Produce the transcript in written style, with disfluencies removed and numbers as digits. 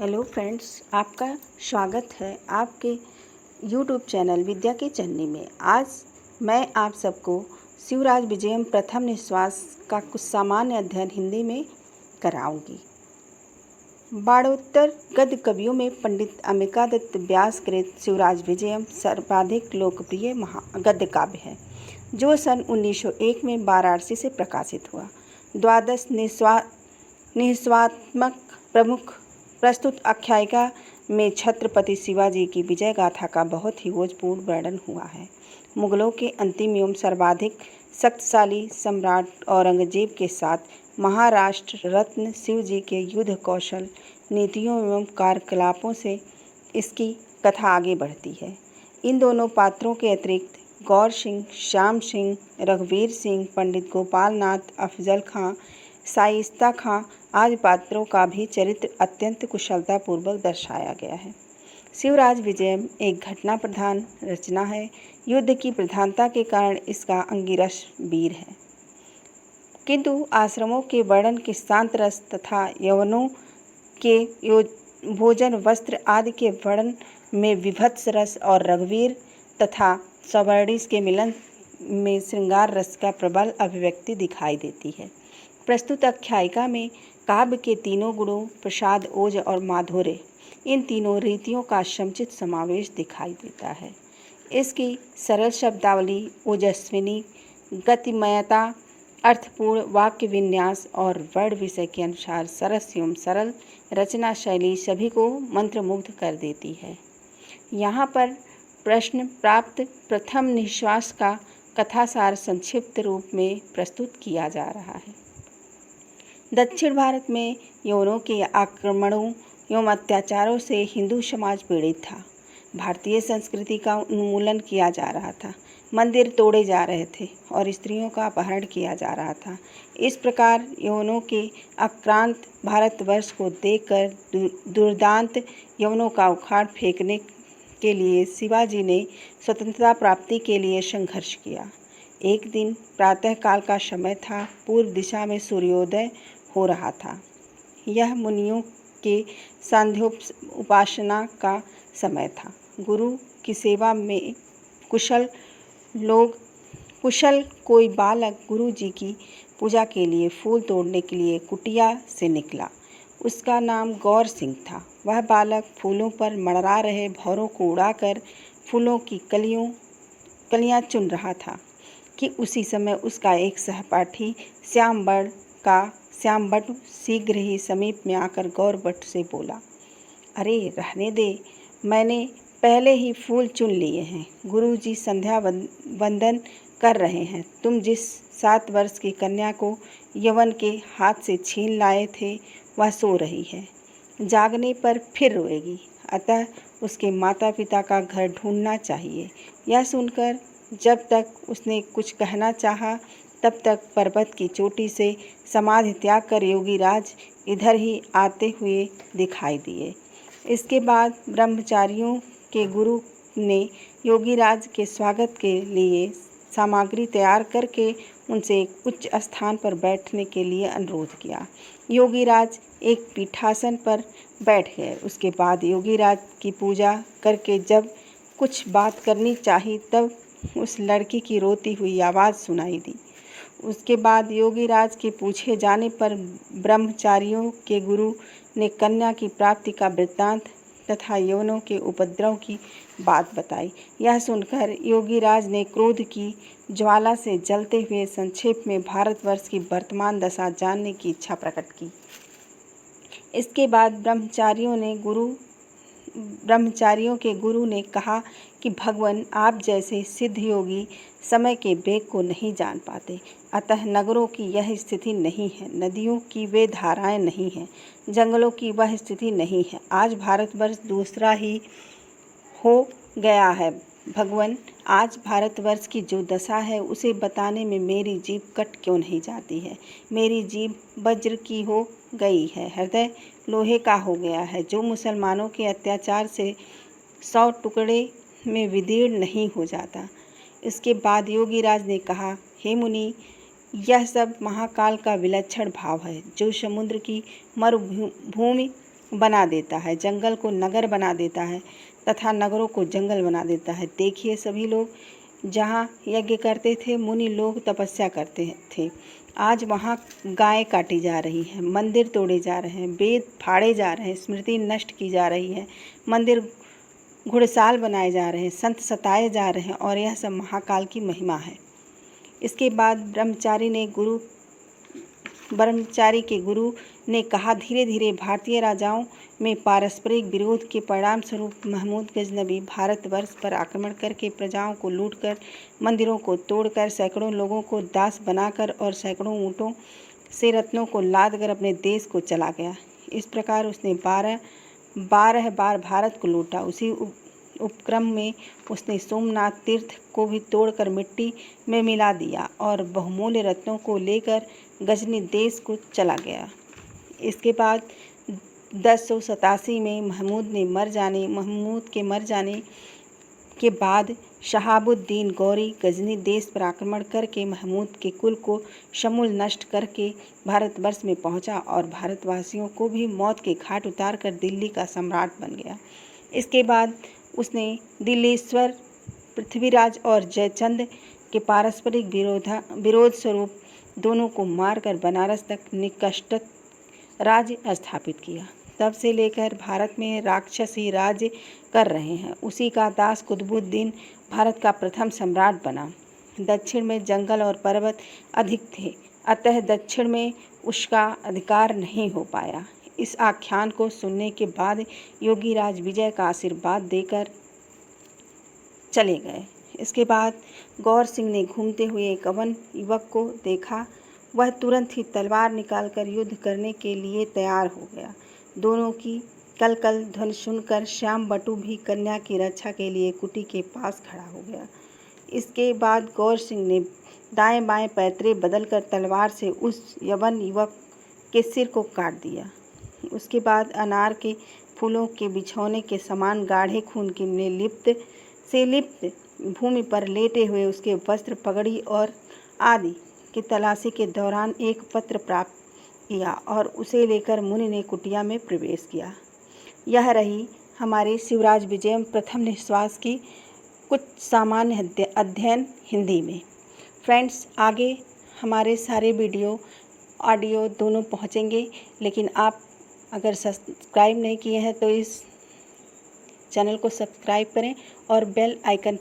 Hello friends, आपका स्वागत है आपके यूट्यूब चैनल विद्या के चन्नी में। आज मैं आप सबको शिवराज विजयम प्रथम निश्वास का कुछ सामान्य अध्ययन हिंदी में कराऊंगी। बाणोत्तर गद्य कवियों में पंडित अंबिकादत्त व्यास कृत शिवराज विजयम सर्वाधिक लोकप्रिय गद्य काव्य है, जो सन 1901 में वाराणसी से प्रकाशित हुआ। द्वादश निस्वात्मक प्रमुख प्रस्तुत आख्यायिका में छत्रपति शिवाजी की विजय गाथा का बहुत ही ओजपूर्ण वर्णन हुआ है। मुगलों के अंतिम एवं सर्वाधिक शक्तिशाली सम्राट औरंगजेब के साथ महाराष्ट्र रत्न शिवजी के युद्ध कौशल, नीतियों एवं कार्यकलापों से इसकी कथा आगे बढ़ती है। इन दोनों पात्रों के अतिरिक्त गौर सिंह, श्याम सिंह, रघुवीर सिंह, पंडित गोपाल नाथ, अफजल खां, शाइस्ता खां आदि पात्रों का भी चरित्र अत्यंत कुशलतापूर्वक दर्शाया गया है। शिवराज विजयम एक घटना प्रधान रचना है। युद्ध की प्रधानता के कारण इसका अंगिरस वीर है, किंतु आश्रमों के वर्णन के शांत रस तथा यवनों के भोजन, वस्त्र आदि के वर्णन में विभत्स रस और रघुवीर तथा सवर्णिस के मिलन में श्रृंगार रस का प्रबल अभिव्यक्ति दिखाई देती है। प्रस्तुत आख्यायिका में काव्य के तीनों गुणों प्रसाद, ओज और माधुर्य, इन तीनों रीतियों का समुचित समावेश दिखाई देता है। इसकी सरल शब्दावली, ओजस्विनी गतिमयता, अर्थपूर्ण वाक्य विन्यास और वर्ण विषय के अनुसार सरस एवं सरल रचना शैली सभी को मंत्रमुग्ध कर देती है। यहाँ पर प्रश्न प्राप्त प्रथम निश्वास का कथासार संक्षिप्त रूप में प्रस्तुत किया जा रहा है। दक्षिण भारत में यवनों के आक्रमणों एवं अत्याचारों से हिंदू समाज पीड़ित था। भारतीय संस्कृति का उन्मूलन किया जा रहा था, मंदिर तोड़े जा रहे थे और स्त्रियों का अपहरण किया जा रहा था। इस प्रकार यवनों के आक्रांत भारतवर्ष को देखकर दुर्दांत यवनों का उखाड़ फेंकने के लिए शिवाजी ने स्वतंत्रता प्राप्ति के लिए संघर्ष किया। एक दिन प्रातःकाल का समय था। पूर्व दिशा में सूर्योदय हो रहा था। यह मुनियों के सांध्योपासना का समय था। गुरु की सेवा में कुशल कोई बालक गुरु जी की पूजा के लिए फूल तोड़ने के लिए कुटिया से निकला। उसका नाम गौर सिंह था। वह बालक फूलों पर मंडरा रहे भौरों को उड़ाकर फूलों की कलियां चुन रहा था कि उसी समय उसका एक सहपाठी श्याम बट शीघ्र ही समीप में आकर गौर बट से बोला, अरे रहने दे, मैंने पहले ही फूल चुन लिए हैं। गुरुजी संध्या वंदन कर रहे हैं। तुम जिस 7 वर्ष की कन्या को यवन के हाथ से छीन लाए थे, वह सो रही है। जागने पर फिर रोएगी, अतः उसके माता पिता का घर ढूंढना चाहिए। यह सुनकर जब तक उसने कुछ कहना चाहा, तब तक पर्वत की चोटी से समाधि त्याग कर योगीराज इधर ही आते हुए दिखाई दिए। इसके बाद ब्रह्मचारियों के गुरु ने योगीराज के स्वागत के लिए सामग्री तैयार करके उनसे एक उच्च स्थान पर बैठने के लिए अनुरोध किया। योगीराज एक पीठासन पर बैठ गए। उसके बाद योगीराज की पूजा करके जब कुछ बात करनी चाहिए, तब उस लड़की की रोती हुई आवाज़ सुनाई दी। उसके बाद योगीराज के पूछे जाने पर ब्रह्मचारियों के गुरु ने कन्या की प्राप्ति का वृत्तांत तथा यवनों के उपद्रव की बात बताई। यह सुनकर योगीराज ने क्रोध की ज्वाला से जलते हुए संक्षेप में भारतवर्ष की वर्तमान दशा जानने की इच्छा प्रकट की। इसके बाद ब्रह्मचारियों के गुरु ने कहा कि भगवान, आप जैसे सिद्ध योगी समय के वेग को नहीं जान पाते, अतः नगरों की यह स्थिति नहीं है, नदियों की वे धाराएं नहीं हैं, जंगलों की वह स्थिति नहीं है। आज भारतवर्ष दूसरा ही हो गया है। भगवान, आज भारतवर्ष की जो दशा है, उसे बताने में मेरी जीभ कट क्यों नहीं जाती है। मेरी जीभ वज्र की हो गई है, हृदय लोहे का हो गया है, जो मुसलमानों के अत्याचार से 100 टुकड़े में विदीर्ण नहीं हो जाता। इसके बाद योगीराज ने कहा, हे मुनि, यह सब महाकाल का विलक्षण भाव है, जो समुद्र की मरुभूमि बना देता है, जंगल को नगर बना देता है तथा नगरों को जंगल बना देता है। देखिए सभी लोग जहाँ यज्ञ करते थे, मुनि लोग तपस्या करते थे, आज वहाँ गाय काटी जा रही है, मंदिर तोड़े जा रहे हैं, वेद फाड़े जा रहे हैं, स्मृति नष्ट की जा रही है, मंदिर घुड़साल बनाए जा रहे हैं, संत सताए जा रहे हैं और यह सब महाकाल की महिमा है। इसके बाद ब्रह्मचारी के गुरु ने कहा, धीरे धीरे भारतीय राजाओं में पारस्परिक विरोध के परिणाम स्वरूप महमूद गजनबी भारतवर्ष पर आक्रमण करके प्रजाओं को लूटकर, मंदिरों को तोड़कर, सैकड़ों लोगों को दास बनाकर और सैकड़ों ऊँटों से रत्नों को लादकर अपने देश को चला गया। इस प्रकार उसने 12 बार भारत को लूटा। उसी उपक्रम में उसने सोमनाथ तीर्थ को भी तोड़कर मिट्टी में मिला दिया और बहुमूल्य रत्नों को लेकर गजनी देश को चला गया। इसके बाद 1087 में महमूद के मर जाने के बाद शहाबुद्दीन गौरी गजनी देश पर आक्रमण करके महमूद के कुल को समूल नष्ट करके भारतवर्ष में पहुंचा और भारतवासियों को भी मौत के घाट उतारकर दिल्ली का सम्राट बन गया। इसके बाद उसने दिल्लीश्वर, पृथ्वीराज और जयचंद के पारस्परिक विरोध स्वरूप दोनों को मारकर बनारस तक निकटस्थ राज्य स्थापित किया। तब से लेकर भारत में राक्षसी राज्य कर रहे हैं। उसी का दास कुतुबुद्दीन भारत का प्रथम सम्राट बना। दक्षिण में जंगल और पर्वत अधिक थे, अतः दक्षिण में उसका अधिकार नहीं हो पाया। इस आख्यान को सुनने के बाद योगीराज विजय का आशीर्वाद देकर चले गए। इसके बाद गौर सिंह ने घूमते हुए एक अवन युवक को देखा। वह तुरंत ही तलवार निकालकर युद्ध करने के लिए तैयार हो गया। दोनों की कल ध्वनि सुनकर श्याम बटु भी कन्या की रक्षा के लिए कुटी के पास खड़ा हो गया। इसके बाद गौर सिंह ने दाएं बाएं पैतरे बदलकर तलवार से उस यवन युवक के सिर को काट दिया। उसके बाद अनार के फूलों के बिछौने के समान गाढ़े खून में लिप्त भूमि पर लेटे हुए उसके वस्त्र, पगड़ी और आदि की तलाशी के दौरान एक पत्र प्राप्त किया और उसे लेकर मुनि ने कुटिया में प्रवेश किया। यह रही हमारे शिवराज विजयम प्रथम निश्वास की कुछ सामान्य अध्ययन हिंदी में। फ्रेंड्स, आगे हमारे सारे वीडियो ऑडियो दोनों पहुंचेंगे, लेकिन आप अगर सब्सक्राइब नहीं किए हैं तो इस चैनल को सब्सक्राइब करें और बेल आइकन